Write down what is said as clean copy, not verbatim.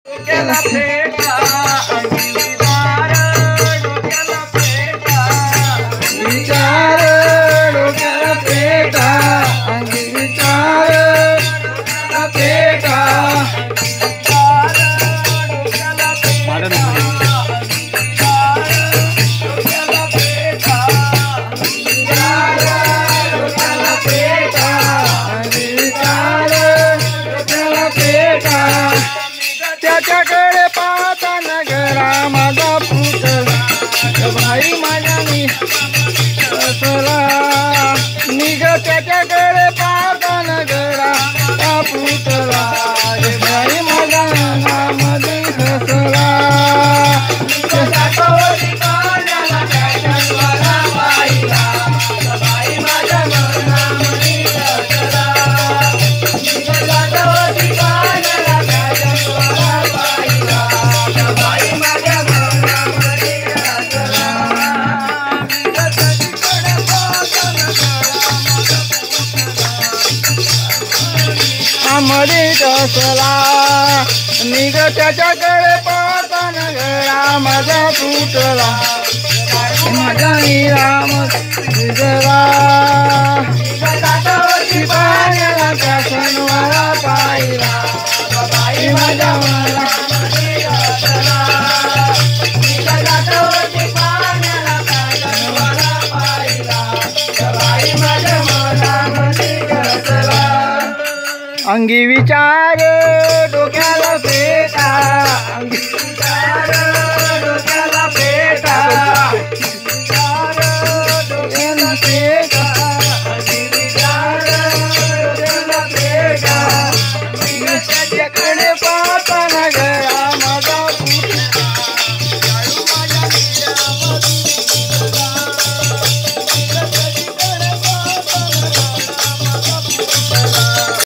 डोक्याला फेटा अंगी विचार डोक्याला फेटा विचार डोक्याला पेटा अंगी विचार डोक्याला पेटा त्याच्याकडे पाहता नगरा माझा पुतळा भाई माझ्या मी असला निघ त्याच्याकडे पाहता नगरा माझा पुतळा भाई माझ्या नामध्ये हसला मध्ये कसला निघ त्याच्याकडे पाहता नगरा माझा पुतळा माझा राम विजला पाण्याला त्या सणवाला पाहिला माझ्या मला अंगी विचार